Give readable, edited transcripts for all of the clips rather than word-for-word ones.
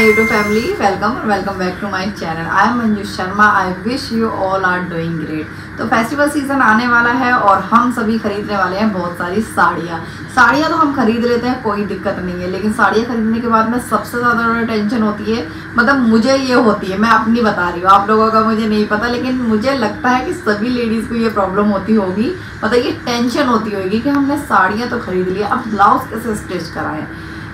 My YouTube family, welcome back to my channel. I am Manju Sharma. I wish you all are doing great. तो festival season आने वाला है और हम सभी खरीदने वाले हैं बहुत सारी साड़ियाँ तो हम खरीद लेते हैं, कोई दिक्कत नहीं है। लेकिन साड़ियाँ खरीदने के बाद में सबसे ज़्यादा टेंशन होती है, मतलब मुझे ये होती है, मैं अपनी बता रही हूँ, आप लोगों का मुझे नहीं पता, लेकिन मुझे लगता है कि सभी लेडीज़ को ये प्रॉब्लम होती होगी, मतलब ये टेंशन होती होगी कि हमने साड़ियाँ तो खरीद लिया, अब ब्लाउज कैसे स्टिच कराएं।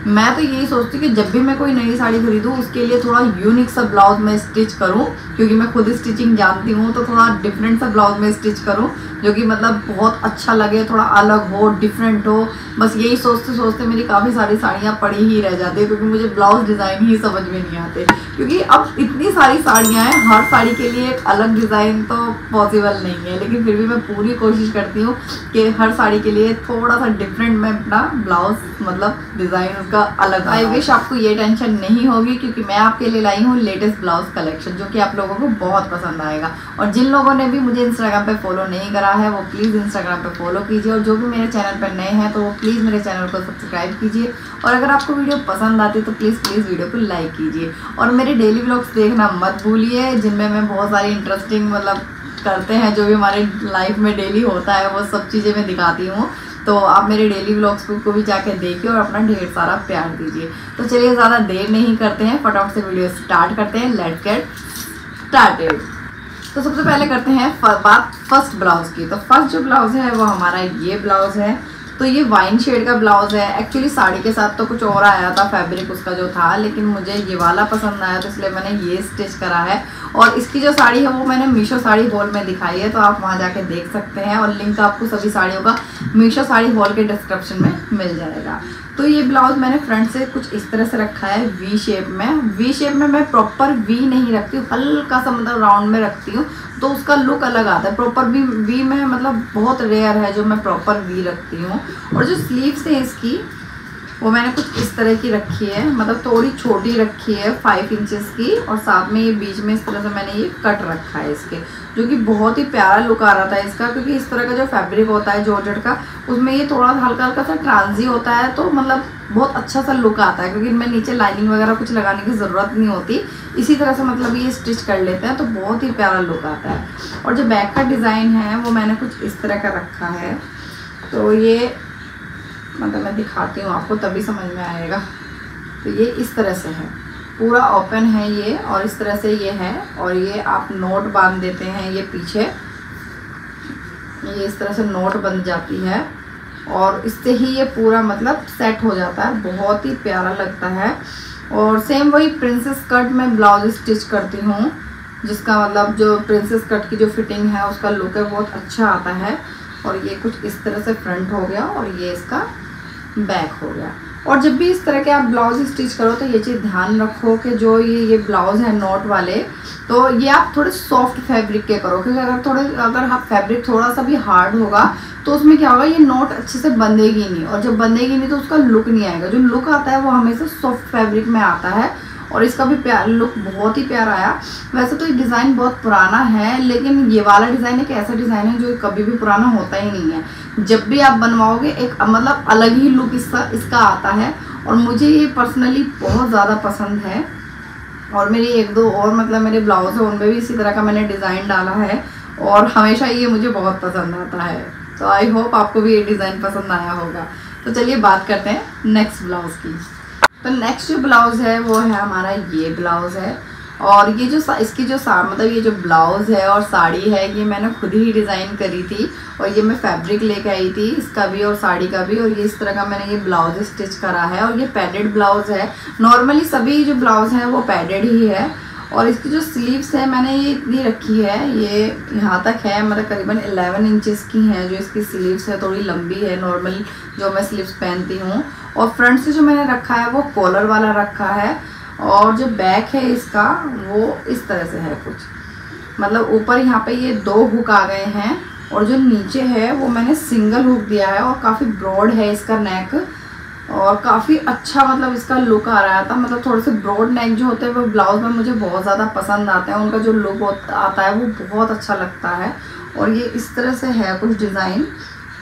मैं तो यही सोचती हूँ कि जब भी मैं कोई नई साड़ी खरीदूँ उसके लिए थोड़ा यूनिक सा ब्लाउज में स्टिच करूँ, क्योंकि मैं खुद स्टिचिंग जानती हूँ, तो थोड़ा डिफरेंट सा ब्लाउज में स्टिच करूँ जो कि मतलब बहुत अच्छा लगे, थोड़ा अलग हो, डिफरेंट हो। बस यही सोचते सोचते मेरी काफ़ी सारी साड़ियाँ पड़ी ही रह जाती है, क्योंकि मुझे ब्लाउज डिज़ाइन ही समझ में नहीं आते। क्योंकि अब इतनी सारी साड़ियाँ हैं, हर साड़ी के लिए एक अलग डिज़ाइन तो पॉसिबल नहीं है, लेकिन फिर भी मैं पूरी कोशिश करती हूँ कि हर साड़ी के लिए थोड़ा सा डिफरेंट मैं अपना ब्लाउज मतलब डिज़ाइन उसका अलग। आई विश आपको ये टेंशन नहीं होगी, क्योंकि मैं आपके लिए लाई हूँ लेटेस्ट ब्लाउज कलेक्शन जो कि आप लोगों को बहुत पसंद आएगा। और जिन लोगों ने भी मुझे इंस्टाग्राम पे फॉलो नहीं करा है वो प्लीज़ इंस्टाग्राम पे फॉलो कीजिए, और जो भी मेरे चैनल पर नए हैं तो वो प्लीज़ मेरे चैनल को सब्सक्राइब कीजिए। और अगर आपको वीडियो पसंद आती है तो प्लीज़ वीडियो को लाइक कीजिए। और मेरे डेली व्लॉग्स देखना मत भूलिए, जिनमें मैं बहुत सारी इंटरेस्टिंग मतलब करते हैं, जो भी हमारे लाइफ में डेली होता है वो सब चीज़ें मैं दिखाती हूँ। तो आप मेरे डेली व्लॉग्स को भी जाके देखिए और अपना ढेर सारा प्यार दीजिए। तो चलिए ज़्यादा देर नहीं करते हैं, फटाफट से वीडियो स्टार्ट करते हैं। Let's get started. तो सबसे पहले करते हैं बात फर्स्ट ब्लाउज़ की। तो फर्स्ट जो ब्लाउज़ है वो हमारा ये ब्लाउज़ है। तो ये वाइन शेड का ब्लाउज़ है। एक्चुअली साड़ी के साथ तो कुछ और आया था, फैब्रिक उसका जो था, लेकिन मुझे ये वाला पसंद आया तो इसलिए मैंने ये स्टिच करा है। और इसकी जो साड़ी है वो मैंने मीशो साड़ी हॉल में दिखाई है, तो आप वहाँ जाके देख सकते हैं, और लिंक आपको सभी साड़ियों का मीशो साड़ी हॉल के डिस्क्रिप्शन में मिल जाएगा। तो ये ब्लाउज़ मैंने फ्रंट से कुछ इस तरह से रखा है वी शेप में। वी शेप में मैं प्रॉपर वी नहीं रखती हूँ, हल्का सा मतलब राउंड में रखती हूँ, तो उसका लुक अलग आता है। प्रॉपर वी में मतलब बहुत रेयर है जो मैं प्रॉपर वी रखती हूँ। और जो स्लीव्स है इसकी वो मैंने कुछ इस तरह की रखी है, मतलब थोड़ी छोटी रखी है 5 इंचेस की, और साथ में ये बीच में इस तरह से मैंने ये कट रखा है इसके, जो कि बहुत ही प्यारा लुक आ रहा था इसका। क्योंकि इस तरह का जो फैब्रिक होता है जॉर्जेट का, उसमें ये थोड़ा हल्का हल्का सा ट्रांजी होता है, तो मतलब बहुत अच्छा सा लुक आता है, क्योंकि इनमें नीचे लाइनिंग वगैरह कुछ लगाने की ज़रूरत नहीं होती। इसी तरह से मतलब ये स्टिच कर लेते हैं तो बहुत ही प्यारा लुक आता है। और जो बैक का डिज़ाइन है वो मैंने कुछ इस तरह का रखा है। तो ये मतलब मैं दिखाती हूँ आपको तभी समझ में आएगा। तो ये इस तरह से है, पूरा ओपन है ये, और इस तरह से ये है। और ये आप नोट बांध देते हैं, ये पीछे ये इस तरह से नोट बन जाती है, और इससे ही ये पूरा मतलब सेट हो जाता है, बहुत ही प्यारा लगता है। और सेम वही प्रिंसेस कट में ब्लाउज स्टिच करती हूँ, जिसका मतलब जो प्रिंसेस कट की जो फिटिंग है उसका लुक है बहुत अच्छा आता है। और ये कुछ इस तरह से फ्रंट हो गया और ये इसका बैक हो गया। और जब भी इस तरह के आप ब्लाउज स्टिच करो तो ये चीज़ ध्यान रखो कि जो ये ब्लाउज है नॉट वाले, तो ये आप थोड़े सॉफ्ट फैब्रिक के करो, क्योंकि अगर आप फैब्रिक थोड़ा सा भी हार्ड होगा तो उसमें क्या होगा, ये नॉट अच्छे से बंधेगी नहीं, और जब बंधेगी नहीं तो उसका लुक नहीं आएगा। जो लुक आता है वो हमेशा सॉफ्ट फैब्रिक में आता है। और इसका भी लुक बहुत ही प्यारा आया। वैसे तो ये डिज़ाइन बहुत पुराना है, लेकिन ये वाला डिज़ाइन एक ऐसा डिज़ाइन है जो कभी भी पुराना होता ही नहीं है। जब भी आप बनवाओगे एक मतलब अलग ही लुक इसका आता है, और मुझे ये पर्सनली बहुत ज़्यादा पसंद है। और मेरी 1-2 और मतलब मेरे ब्लाउज है उनमें भी इसी तरह का मैंने डिज़ाइन डाला है, और हमेशा ये मुझे बहुत पसंद आता है। तो आई होप आपको भी ये डिज़ाइन पसंद आया होगा। तो चलिए बात करते हैं नेक्स्ट ब्लाउज़ की। तो नेक्स्ट जो ब्लाउज़ है वो है हमारा ये ब्लाउज़ है। और ये जो इसकी जो मतलब ये जो ब्लाउज़ है और साड़ी है ये मैंने खुद ही डिज़ाइन करी थी, और ये मैं फैब्रिक लेके आई थी इसका भी और साड़ी का भी। और ये इस तरह का मैंने ये ब्लाउज़ स्टिच करा है, और ये पैडेड ब्लाउज़ है। नॉर्मली सभी जो ब्लाउज़ हैं वो पैडेड ही है। और इसकी जो स्लीव्स है मैंने ये इतनी रखी है, ये यहाँ तक है, मतलब करीबन 11 इंचेस की हैं जो इसकी स्लीव्स है, थोड़ी लंबी है नॉर्मल जो मैं स्लीव्स पहनती हूँ। और फ्रंट से जो मैंने रखा है वो कॉलर वाला रखा है। और जो बैक है इसका वो इस तरह से है कुछ, मतलब ऊपर यहाँ पे ये 2 हुक आ गए हैं, और जो नीचे है वो मैंने सिंगल हुक दिया है। और काफ़ी ब्रॉड है इसका नेक, और काफ़ी अच्छा मतलब इसका लुक आ रहा था। मतलब थोड़े से ब्रॉड नेक जो होते हैं वो ब्लाउज में मुझे बहुत ज़्यादा पसंद आते हैं, उनका जो लुक आता है वो बहुत अच्छा लगता है। और ये इस तरह से है कुछ डिज़ाइन,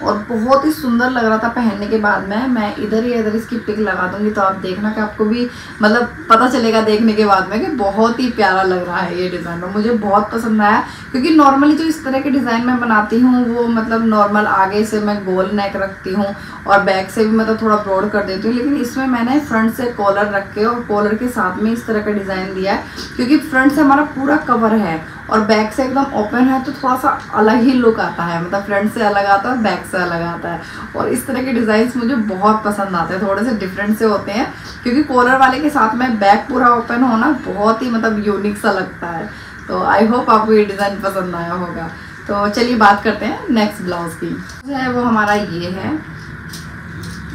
और बहुत ही सुंदर लग रहा था पहनने के बाद में। मैं इधर ही इधर इसकी पिक लगा दूंगी तो आप देखना कि आपको भी मतलब पता चलेगा देखने के बाद में कि बहुत ही प्यारा लग रहा है ये डिज़ाइन। और मुझे बहुत पसंद आया क्योंकि नॉर्मली जो इस तरह के डिज़ाइन मैं बनाती हूँ वो मतलब नॉर्मल आगे से मैं गोल नेक रखती हूँ और बैक से भी मतलब थोड़ा ब्रॉड कर देती हूँ, लेकिन इसमें मैंने फ्रंट से कॉलर रख के और कॉलर के साथ में इस तरह का डिज़ाइन दिया है क्योंकि फ्रंट से हमारा पूरा कवर है और बैक से एकदम ओपन है तो थोड़ा सा अलग ही लुक आता है, मतलब फ्रंट से अलग आता है बैक से अलग आता है। और इस तरह के डिज़ाइंस मुझे बहुत पसंद आते हैं, थोड़े से डिफरेंट से होते हैं क्योंकि कॉलर वाले के साथ में बैक पूरा ओपन होना बहुत ही मतलब यूनिक सा लगता है। तो आई होप आपको ये डिज़ाइन पसंद आया होगा। तो चलिए बात करते हैं नेक्स्ट ब्लाउज की। है वो हमारा ये है,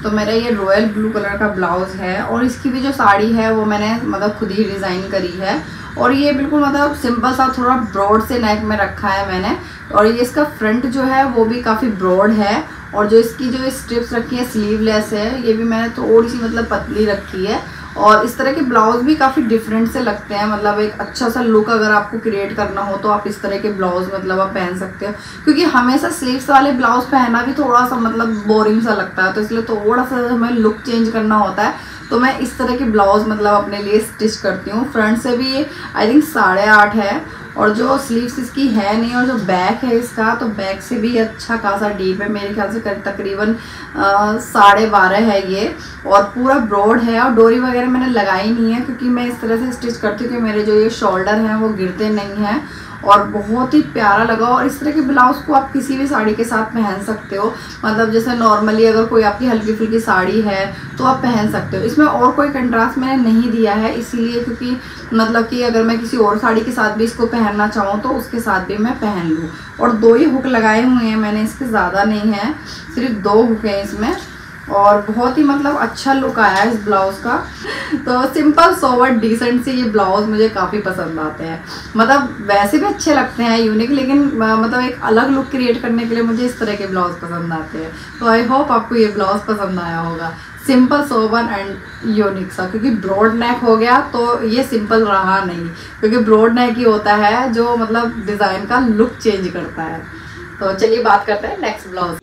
तो मेरा ये रॉयल ब्लू कलर का ब्लाउज है और इसकी भी जो साड़ी है वो मैंने मतलब खुद ही डिज़ाइन करी है और ये बिल्कुल मतलब सिंपल सा थोड़ा ब्रॉड से नेक में रखा है मैंने। और ये इसका फ्रंट जो है वो भी काफ़ी ब्रॉड है और जो इसकी जो स्ट्रिप्स रखी है स्लीवलेस है, ये भी मैंने थोड़ी सी मतलब पतली रखी है। और इस तरह के ब्लाउज भी काफ़ी डिफरेंट से लगते हैं, मतलब एक अच्छा सा लुक अगर आपको क्रिएट करना हो तो आप इस तरह के ब्लाउज मतलब आप पहन सकते हो क्योंकि हमेशा स्लीव्स वाले ब्लाउज पहनना भी थोड़ा सा मतलब बोरिंग सा लगता है, तो इसलिए थोड़ा सा हमें लुक चेंज करना होता है तो मैं इस तरह के ब्लाउज मतलब अपने लिए स्टिच करती हूँ। फ्रंट से भी ये आई थिंक 8.5 है और जो स्लीव्स इसकी है नहीं और जो बैक है इसका तो बैक से भी अच्छा खासा डीप है, मेरे ख्याल से तकरीबन 12.5 है ये और पूरा ब्रॉड है। और डोरी वगैरह मैंने लगाई नहीं है क्योंकि मैं इस तरह से स्टिच करती हूँ कि मेरे जो ये शोल्डर हैं वो गिरते नहीं हैं और बहुत ही प्यारा लगा। और इस तरह के ब्लाउज को आप किसी भी साड़ी के साथ पहन सकते हो, मतलब जैसे नॉर्मली अगर कोई आपकी हल्की फुल्की साड़ी है तो आप पहन सकते हो। इसमें और कोई कंट्रास्ट मैंने नहीं दिया है इसीलिए क्योंकि मतलब कि अगर मैं किसी और साड़ी के साथ भी इसको पहनना चाहूँ तो उसके साथ भी मैं पहन लूँ। और 2 ही हुक लगाए हुए हैं मैंने, इसके ज़्यादा नहीं है, सिर्फ 2 हुक हैं इसमें और बहुत ही मतलब अच्छा लुक आया है इस ब्लाउज़ का। तो सिंपल सोवर डिसेंट से ये ब्लाउज मुझे काफ़ी पसंद आते हैं, मतलब वैसे भी अच्छे लगते हैं यूनिक, लेकिन मतलब एक अलग लुक क्रिएट करने के लिए मुझे इस तरह के ब्लाउज पसंद आते हैं। तो आई होप आपको ये ब्लाउज पसंद आया होगा, सिंपल सोवर एंड यूनिक सा, क्योंकि ब्रॉड नेक हो गया तो ये सिंपल रहा नहीं क्योंकि ब्रॉड नेक ही होता है जो मतलब डिज़ाइन का लुक चेंज करता है। तो चलिए बात करते हैं नेक्स्ट ब्लाउज।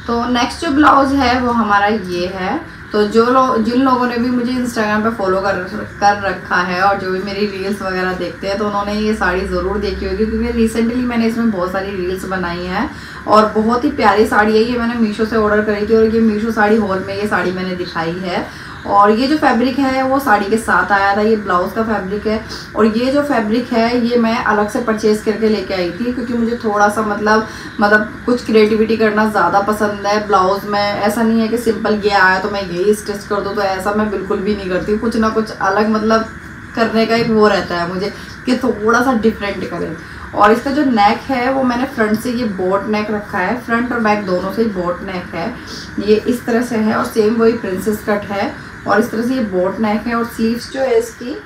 तो नेक्स्ट जो ब्लाउज है वो हमारा ये है। तो जिन लोगों ने भी मुझे इंस्टाग्राम पे फॉलो कर रखा है और जो भी मेरी रील्स वगैरह देखते हैं तो उन्होंने ये साड़ी ज़रूर देखी होगी क्योंकि रिसेंटली मैंने इसमें बहुत सारी रील्स बनाई हैं और बहुत ही प्यारी साड़ी है। ये मैंने मीशो से ऑर्डर करी थी और ये मीशो साड़ी हॉल में ये साड़ी मैंने दिखाई है। और ये जो फैब्रिक है वो साड़ी के साथ आया था, ये ब्लाउज़ का फैब्रिक है। और ये जो फैब्रिक है ये मैं अलग से परचेज़ करके लेके आई थी क्योंकि मुझे थोड़ा सा मतलब कुछ क्रिएटिविटी करना ज़्यादा पसंद है ब्लाउज़ में। ऐसा नहीं है कि सिंपल ये आया तो मैं यही स्टिच कर दूँ, तो ऐसा मैं बिल्कुल भी नहीं करती, कुछ ना कुछ अलग मतलब करने का एक वो रहता है मुझे कि थोड़ा सा डिफरेंट करें। और इसका जो नेक है वो मैंने फ्रंट से ये बोट नेक रखा है, फ्रंट और बैक दोनों से ही बोट नेक है, ये इस तरह से है। और सेम वही प्रिंसेस कट है और इस तरह से ये बोट नेक है। और स्लीव्स जो है इसकी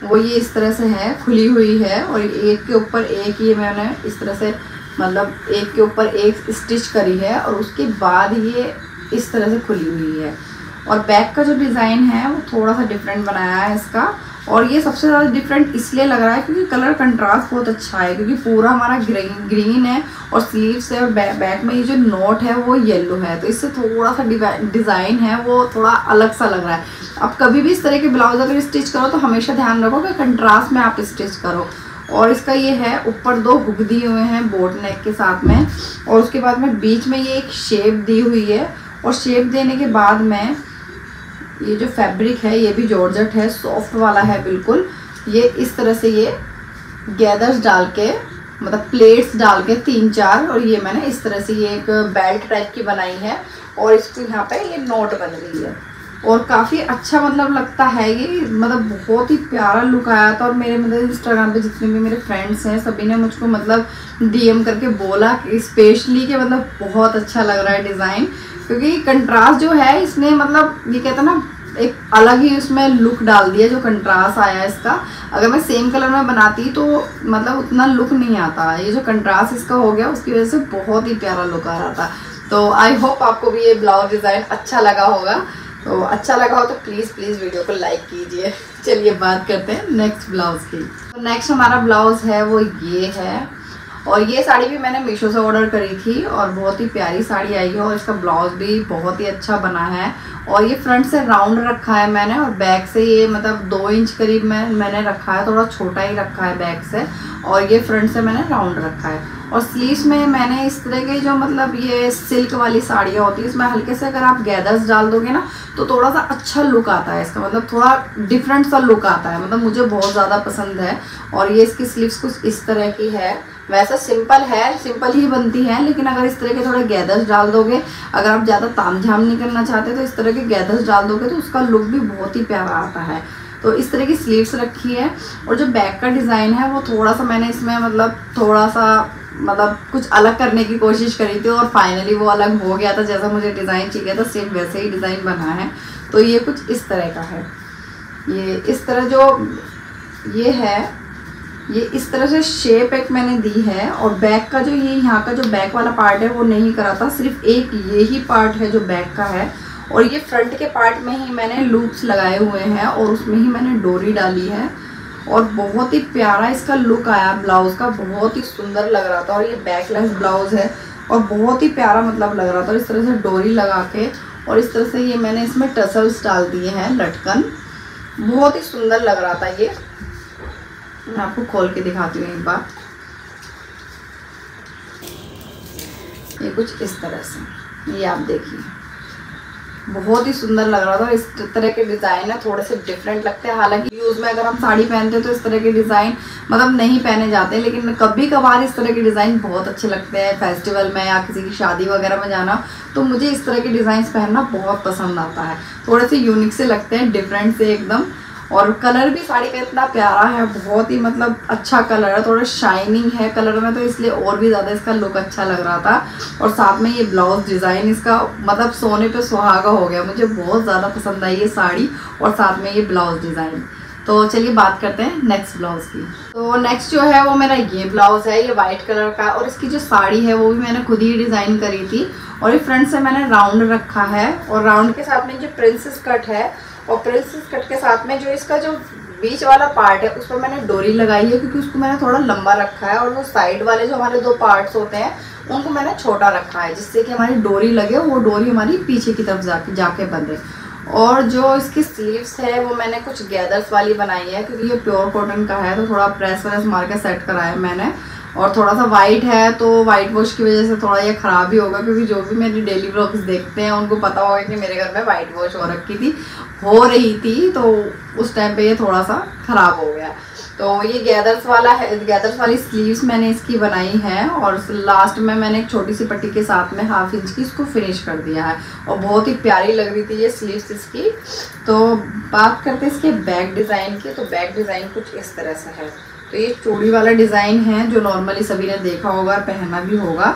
वो ये इस तरह से है, खुली हुई है और एक के ऊपर एक ये मैंने इस तरह से मतलब एक के ऊपर एक स्टिच करी है और उसके बाद ये इस तरह से खुली हुई है। और बैक का जो डिज़ाइन है वो थोड़ा सा डिफरेंट बनाया है इसका। और ये सबसे ज़्यादा डिफरेंट इसलिए लग रहा है क्योंकि कलर कंट्रास्ट बहुत अच्छा है, क्योंकि पूरा हमारा ग्रीन है और स्लीव्स है और बैक में ये जो नोट है वो येलो है, तो इससे थोड़ा सा डिज़ाइन है वो थोड़ा अलग सा लग रहा है। अब कभी भी इस तरह के ब्लाउज अगर स्टिच करो तो हमेशा ध्यान रखो कि कंट्रास्ट में आप स्टिच करो। और इसका ये है ऊपर 2 हुक दिए हुए हैं बोट नेक के साथ में और उसके बाद में बीच में ये एक शेप दी हुई है। और शेप देने के बाद में ये जो फैब्रिक है ये भी जॉर्जेट है, सॉफ्ट वाला है बिल्कुल। ये इस तरह से ये गैदर्स डाल के मतलब प्लेट्स डाल के 3-4 और ये मैंने इस तरह से ये एक बेल्ट टाइप की बनाई है और इसको यहाँ पे ये नोट बन रही है और काफ़ी अच्छा मतलब लगता है ये, मतलब बहुत ही प्यारा लुक आया था। और मेरे मतलब इंस्टाग्राम पे जितने भी मेरे फ्रेंड्स हैं सभी ने मुझको मतलब DM करके बोला कि स्पेशली कि मतलब बहुत अच्छा लग रहा है डिज़ाइन, क्योंकि कंट्रास्ट जो है इसने मतलब ये कहते हैं ना एक अलग ही उसमें लुक डाल दिया जो कंट्रास्ट आया इसका। अगर मैं सेम कलर में बनाती तो मतलब उतना लुक नहीं आता, ये जो कंट्रास्ट इसका हो गया उसकी वजह से बहुत ही प्यारा लुक आ रहा था। तो आई होप आपको भी ये ब्लाउज डिज़ाइन अच्छा लगा होगा, तो अच्छा लगा हो तो प्लीज़ वीडियो को लाइक कीजिए। चलिए बात करते हैं नेक्स्ट ब्लाउज़ की। तो नेक्स्ट हमारा ब्लाउज़ है वो ये है और ये साड़ी भी मैंने मीशो से ऑर्डर करी थी और बहुत ही प्यारी साड़ी आई है और इसका ब्लाउज भी बहुत ही अच्छा बना है। और ये फ्रंट से राउंड रखा है मैंने और बैक से ये मतलब 2 इंच करीब मैंने रखा है, थोड़ा छोटा ही रखा है बैक से, और ये फ्रंट से मैंने राउंड रखा है। और स्लीव्स में मैंने इस तरह के जो मतलब ये सिल्क वाली साड़ियाँ होती है इसमें हल्के से अगर आप गैदर्स डाल दोगे ना तो थोड़ा सा अच्छा लुक आता है इसका, मतलब थोड़ा डिफरेंट सा लुक आता है, मतलब मुझे बहुत ज़्यादा पसंद है। और ये इसकी स्लीव्स कुछ इस तरह की है, वैसा सिंपल है, सिंपल ही बनती है, लेकिन अगर इस तरह के थोड़े गैदर्स डाल दोगे, अगर आप ज़्यादा तामझाम नहीं करना चाहते तो इस तरह के गैदर्स डाल दोगे तो उसका लुक भी बहुत ही प्यारा आता है। तो इस तरह की स्लीव्स रखी है। और जो बैक का डिज़ाइन है वो थोड़ा सा मैंने इसमें मतलब थोड़ा सा मतलब कुछ अलग करने की कोशिश करी थी और फाइनली वो अलग हो गया था, जैसा मुझे डिज़ाइन चाहिए था सेम वैसे ही डिज़ाइन बना है। तो ये कुछ इस तरह का है, ये इस तरह जो ये है, ये इस तरह से शेप एक मैंने दी है। और बैक का जो ये यहाँ का जो बैक वाला पार्ट है वो नहीं करा था, सिर्फ एक ये ही पार्ट है जो बैक का है। और ये फ्रंट के पार्ट में ही मैंने लूप्स लगाए हुए हैं और उसमें ही मैंने डोरी डाली है और बहुत ही प्यारा इसका लुक आया ब्लाउज़ का, बहुत ही सुंदर लग रहा था। और ये बैकलेस ब्लाउज़ है और बहुत ही प्यारा मतलब लग रहा था। इस तरह से डोरी लगा के और इस तरह से ये मैंने इसमें टसल्स डाल दिए हैं, लटकन, बहुत ही सुंदर लग रहा था। ये मैं आपको खोल के दिखाती हूँ एक बार। ये कुछ इस तरह से, ये आप देखिए, बहुत ही सुंदर लग रहा था। इस तरह के डिज़ाइन है थोड़े से डिफरेंट लगते हैं, हालांकि यूज़ में अगर हम साड़ी पहनते हैं तो इस तरह के डिज़ाइन मतलब नहीं पहने जाते, लेकिन कभी कभार इस तरह के डिज़ाइन बहुत अच्छे लगते हैं फेस्टिवल में या किसी की शादी वगैरह में जाना, तो मुझे इस तरह के डिज़ाइन पहनना बहुत पसंद आता है। थोड़े से यूनिक से लगते हैं, डिफरेंट से एकदम। और कलर भी साड़ी का इतना प्यारा है, बहुत ही मतलब अच्छा कलर है, थोड़ा शाइनिंग है कलर में, तो इसलिए और भी ज़्यादा इसका लुक अच्छा लग रहा था। और साथ में ये ब्लाउज डिज़ाइन इसका मतलब सोने पे सुहागा हो गया, मुझे बहुत ज़्यादा पसंद आई ये साड़ी और साथ में ये ब्लाउज डिज़ाइन। तो चलिए बात करते हैं नेक्स्ट ब्लाउज़ की। तो नेक्स्ट जो है वो मेरा ये ब्लाउज़ है, ये वाइट कलर का, और इसकी जो साड़ी है वो भी मैंने खुद ही डिज़ाइन करी थी। और ये फ्रंट से मैंने राउंड रखा है और राउंड के साथ में जो प्रिंसेस कट है और प्रिंसेस कट के साथ में जो इसका जो बीच वाला पार्ट है उस पर मैंने डोरी लगाई है, क्योंकि उसको मैंने थोड़ा लंबा रखा है। और वो साइड वाले जो हमारे 2 पार्ट्स होते हैं उनको मैंने छोटा रखा है, जिससे कि हमारी डोरी लगे, वो डोरी हमारी पीछे की तरफ जाके बंधे। और जो इसकी स्लीव्स है वो मैंने कुछ गैदर्स वाली बनाई है, क्योंकि ये प्योर कॉटन का है तो थोड़ा प्रेस व्रेस मार के सेट कराया है मैंने। और थोड़ा सा वाइट है तो वाइट वॉश की वजह से थोड़ा ये ख़राब ही होगा, क्योंकि जो भी मेरी डेली व्लॉग्स देखते हैं उनको पता होगा कि मेरे घर में वाइट वॉश हो रही थी, तो उस टाइम पे ये थोड़ा सा ख़राब हो गया। तो ये गैदर्स वाला है, गैदर्स वाली स्लीव्स मैंने इसकी बनाई है और लास्ट में मैंने एक छोटी सी पट्टी के साथ में 1/2 इंच की इसको फिनिश कर दिया है और बहुत ही प्यारी लग रही थी ये स्लीव्स इसकी। तो बात करते हैं इसके बैक डिज़ाइन की। तो बैक डिज़ाइन कुछ इस तरह से है। तो ये चूड़ी वाला डिज़ाइन है जो नॉर्मली सभी ने देखा होगा, पहना भी होगा।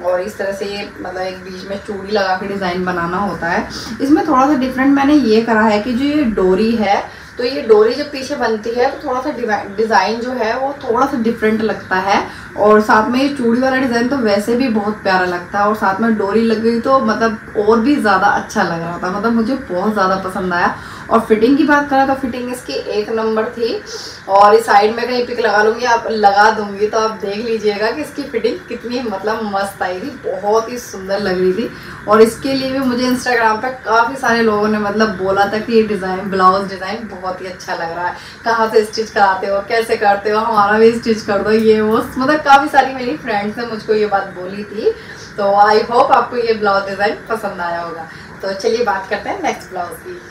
और इस तरह से ये मतलब एक बीच में चूड़ी लगा के डिज़ाइन बनाना होता है। इसमें थोड़ा सा डिफरेंट मैंने ये करा है कि जो ये डोरी है, तो ये डोरी जब पीछे बनती है तो थोड़ा सा डिज़ाइन जो है वो थोड़ा सा डिफरेंट लगता है। और साथ में ये चूड़ी वाला डिज़ाइन तो वैसे भी बहुत प्यारा लगता है और साथ में डोरी लग गई तो मतलब और भी ज़्यादा अच्छा लग रहा था, मतलब मुझे बहुत ज़्यादा पसंद आया। और फिटिंग की बात करें तो फिटिंग इसकी 1 नंबर थी। और इस साइड में कहीं पिक लगा लूँगी, आप लगा दूँगी तो आप देख लीजिएगा कि इसकी फिटिंग कितनी मतलब मस्त आई थी, बहुत ही सुंदर लग रही थी। और इसके लिए भी मुझे इंस्टाग्राम पे काफ़ी सारे लोगों ने मतलब बोला था कि ये डिज़ाइन, ब्लाउज डिज़ाइन बहुत ही अच्छा लग रहा है, कहाँ से स्टिच कराते हो, कैसे करते हो, हमारा भी स्टिच कर दो, ये वो, मतलब काफ़ी सारी मेरी फ्रेंड्स ने मुझको ये बात बोली थी। तो आई होप आपको ये ब्लाउज डिज़ाइन पसंद आया होगा। तो चलिए बात करते हैं नेक्स्ट ब्लाउज की।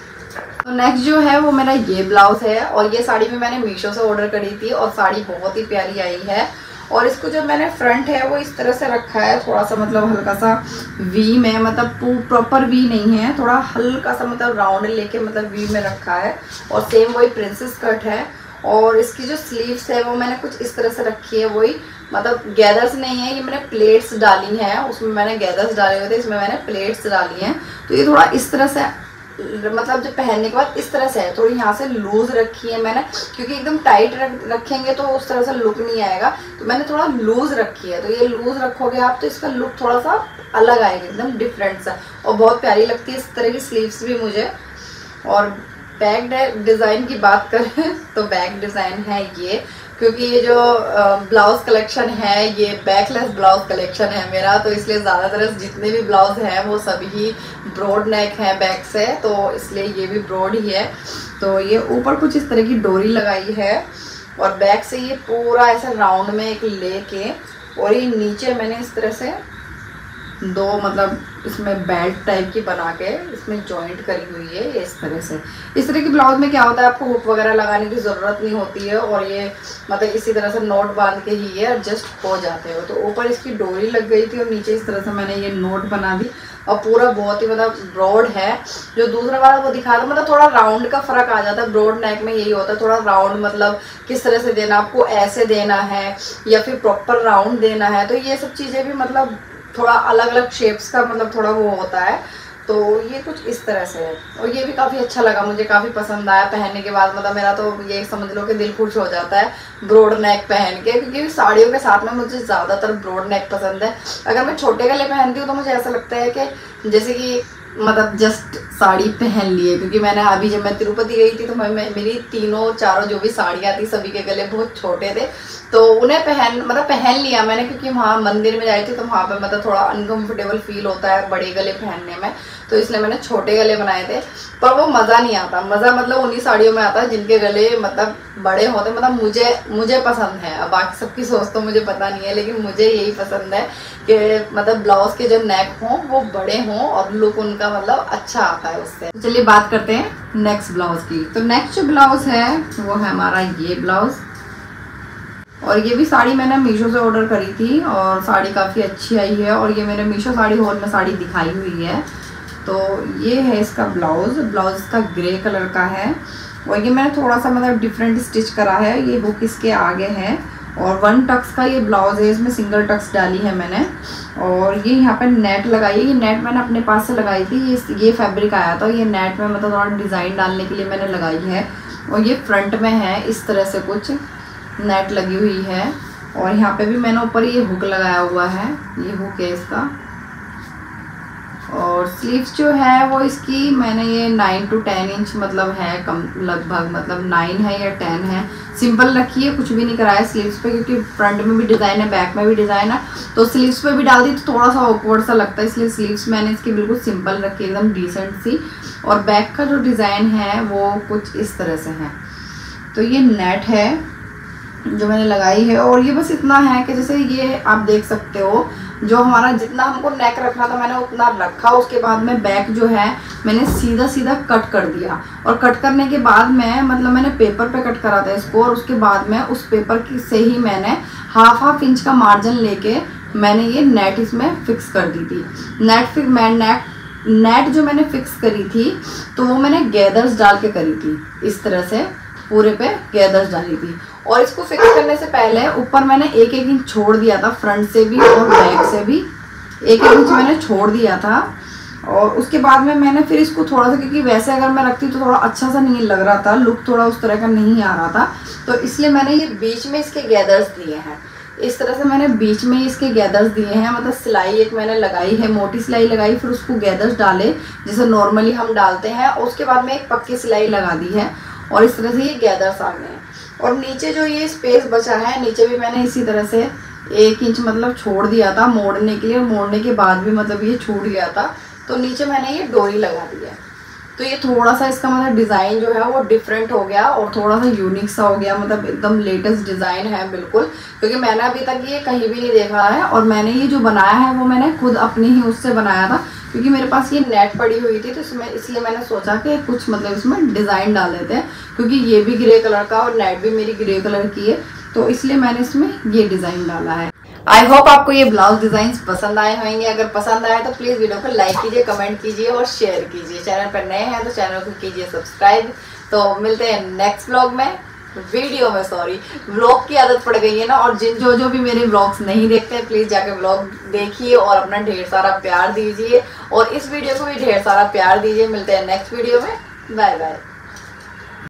तो नेक्स्ट जो है वो मेरा ये ब्लाउज़ है और ये साड़ी भी मैंने मीशो से ऑर्डर करी थी और साड़ी बहुत ही प्यारी आई है। और इसको जो मैंने फ्रंट है वो इस तरह से रखा है, थोड़ा सा मतलब हल्का सा वी में, मतलब प्रॉपर वी नहीं है, थोड़ा हल्का सा मतलब राउंड लेके मतलब वी में रखा है। और सेम वही प्रिंसेस कट है। और इसकी जो स्लीव्स है वो मैंने कुछ इस तरह से रखी है, वही मतलब गैदर्स नहीं है, ये मैंने प्लेट्स डाली हैं, उसमें मैंने गैदर्स डाले हुए थे, इसमें मैंने प्लेट्स डाली हैं। तो ये थोड़ा इस तरह से मतलब जो पहनने के बाद इस तरह से है, थोड़ी यहाँ से लूज रखी है मैंने, क्योंकि एकदम टाइट रखेंगे तो उस तरह से लुक नहीं आएगा, तो मैंने थोड़ा लूज रखी है। तो ये लूज रखोगे आप तो इसका लुक थोड़ा सा अलग आएगा, एकदम डिफरेंट सा, और बहुत प्यारी लगती है इस तरह की स्लीव्स भी मुझे। और बैक डिज़ाइन की बात करें तो बैक डिज़ाइन है ये, क्योंकि ये जो ब्लाउज कलेक्शन है ये बैकलेस ब्लाउज कलेक्शन है मेरा, तो इसलिए ज़्यादातर जितने भी ब्लाउज हैं वो सभी ब्रॉड नेक हैं बैक से, तो इसलिए ये भी ब्रॉड ही है। तो ये ऊपर कुछ इस तरह की डोरी लगाई है और बैक से ये पूरा ऐसे राउंड में एक लेके, और ये नीचे मैंने इस तरह से दो मतलब इसमें बेल्ट टाइप की बना के इसमें जॉइंट करी हुई है ये इस तरह से। इस तरह की ब्लाउज में क्या होता है, आपको हुक वगैरह लगाने की ज़रूरत नहीं होती है, और ये मतलब इसी तरह से नोट बांध के ही ये एडजस्ट हो जाते हो। तो ऊपर इसकी डोरी लग गई थी और नीचे इस तरह से मैंने ये नोट बना दी, और पूरा बहुत ही मतलब ब्रॉड है। जो दूसरा वाला वो दिखा था मतलब थोड़ा राउंड का फ़र्क आ जाता है, ब्रॉड नेक में यही होता है थोड़ा राउंड, मतलब किस तरह से देना, आपको ऐसे देना है या फिर प्रॉपर राउंड देना है, तो ये सब चीज़ें भी मतलब थोड़ा अलग अलग शेप्स का मतलब थोड़ा वो होता है। तो ये कुछ इस तरह से है, और ये भी काफ़ी अच्छा लगा मुझे, काफ़ी पसंद आया पहनने के बाद। मतलब मेरा तो ये समझ लो कि दिल खुश हो जाता है ब्रॉड नेक पहन के, क्योंकि साड़ियों के साथ में मुझे ज़्यादातर ब्रॉड नेक पसंद है। अगर मैं छोटे गले पहनती हूँ तो मुझे ऐसा लगता है कि जैसे कि मतलब जस्ट साड़ी पहन लिए, क्योंकि मैंने अभी जब मैं तिरुपति गई थी तो मेरी तीनों चारों जो भी साड़ियाँ थी सभी के गले बहुत छोटे थे, तो उन्हें पहन लिया मैंने, क्योंकि वहाँ मंदिर में जाई थी तो वहाँ पे मतलब थोड़ा अनकंफर्टेबल फील होता है बड़े गले पहनने में, तो इसलिए मैंने छोटे गले बनाए थे। पर वो मज़ा नहीं आता, मज़ा मतलब उन्हीं साड़ियों में आता है जिनके गले मतलब बड़े होते, मतलब मुझे पसंद है। अब बाकी सबकी सोच तो मुझे पता नहीं है, लेकिन मुझे यही पसंद है कि मतलब ब्लाउज के जो नेक हों वो बड़े हों और लुक उनका मतलब अच्छा आता है उससे। चलिए बात करते हैं नेक्स्ट ब्लाउज की। तो नेक्स्ट जो ब्लाउज है वो है हमारा ये ब्लाउज, और ये भी साड़ी मैंने मीशो से ऑर्डर करी थी और साड़ी काफ़ी अच्छी आई है, और ये मैंने मीशो साड़ी हॉल में साड़ी दिखाई हुई है। तो ये है इसका ब्लाउज़ इसका ग्रे कलर का है, और ये मैंने थोड़ा सा मतलब डिफरेंट स्टिच करा है। ये हुक इसके आगे है और 1 टक्स का ये ब्लाउज़ है, इसमें सिंगल टक्स डाली है मैंने, और ये यहाँ पे नेट लगाई है। ये नेट मैंने अपने पास से लगाई थी, ये फैब्रिक आया था, ये नेट में मतलब थोड़ा डिज़ाइन डालने के लिए मैंने लगाई है। और ये फ्रंट में है इस तरह से कुछ नेट लगी हुई है, और यहाँ पे भी मैंने ऊपर ये हुक लगाया हुआ है, ये हुक है इसका। और स्लीव्स जो है वो इसकी मैंने ये 9 to 10 इंच मतलब है, कम लगभग मतलब 9 है या 10 है, सिंपल रखी है, कुछ भी नहीं कराया स्लीव्स पे, क्योंकि फ्रंट में भी डिज़ाइन है बैक में भी डिज़ाइन है, तो स्लीव्स पे भी डाल दी तो थोड़ा सा ऑकवर्ड सा लगता है, इसलिए स्लीव्स मैंने इसकी बिल्कुल सिंपल रखी है, एकदम डिसेंट सी। और बैक का जो डिज़ाइन है वो कुछ इस तरह से है। तो ये नेट है जो मैंने लगाई है, और ये बस इतना है कि जैसे ये आप देख सकते हो जो हमारा जितना हमको नेक रखना था मैंने उतना रखा। उसके बाद में बैक जो है मैंने सीधा सीधा कट कर दिया, और कट करने के बाद में मतलब मैंने पेपर पे कट करा था इसको, और उसके बाद में उस पेपर की से ही मैंने हाफ इंच का मार्जिन लेके मैंने ये नेट इसमें फिक्स कर दी थी। नेट जो मैंने फिक्स करी थी तो वो मैंने गैदर्स डाल के करी थी, इस तरह से पूरे पे गैदर्स डाली थी। और इसको फिक्स करने से पहले ऊपर मैंने 1-1 इंच छोड़ दिया था, फ्रंट से भी और बैक से भी 1-1 इंच मैंने छोड़ दिया था। और उसके बाद में मैंने फिर इसको थोड़ा सा, क्योंकि वैसे अगर मैं रखती तो थोड़ा अच्छा सा नहीं लग रहा था, लुक थोड़ा उस तरह का नहीं आ रहा था, तो इसलिए मैंने ये बीच में इसके गैदर्स दिए हैं। इस तरह से मैंने बीच में इसके गैदर्स दिए हैं, मतलब सिलाई एक मैंने लगाई है, मोटी सिलाई लगाई, फिर उसको गैदर्स डाले जैसे नॉर्मली हम डालते हैं, और उसके बाद में एक पक्की सिलाई लगा दी है, और इस तरह से ये गैदर्स आ गए हैं। और नीचे जो ये स्पेस बचा है, नीचे भी मैंने इसी तरह से 1 इंच मतलब छोड़ दिया था मोड़ने के लिए, और मोड़ने के बाद भी मतलब ये छूट गया था, तो नीचे मैंने ये डोरी लगा दी है। तो ये थोड़ा सा इसका मतलब डिज़ाइन जो है वो डिफरेंट हो गया और थोड़ा सा यूनिक सा हो गया, मतलब एकदम लेटेस्ट डिज़ाइन है बिल्कुल, क्योंकि मैंने अभी तक ये कहीं भी नहीं देखा है। और मैंने ये जो बनाया है वो मैंने खुद अपनी ही उससे बनाया था, क्योंकि मेरे पास ये नेट पड़ी हुई थी, तो इसलिए मैंने सोचा कि कुछ मतलब इसमें डिज़ाइन डाल देते हैं, क्योंकि ये भी ग्रे कलर का और नेट भी मेरी ग्रे कलर की है, तो इसलिए मैंने इसमें ये डिज़ाइन डाला है। आई होप आपको ये ब्लाउज डिज़ाइंस पसंद आए होंगे। अगर पसंद आए तो प्लीज़ वीडियो को लाइक कीजिए, कमेंट कीजिए और शेयर कीजिए। चैनल पर नए हैं तो चैनल को कीजिए सब्सक्राइब। तो मिलते हैं नेक्स्ट व्लॉग में, व्लॉग की आदत पड़ गई है ना, और जो भी मेरे व्लॉग्स नहीं देखते प्लीज़ जाके व्लॉग देखिए और अपना ढेर सारा प्यार दीजिए, और इस वीडियो को भी ढेर सारा प्यार दीजिए। मिलते हैं नेक्स्ट वीडियो में, बाय बाय।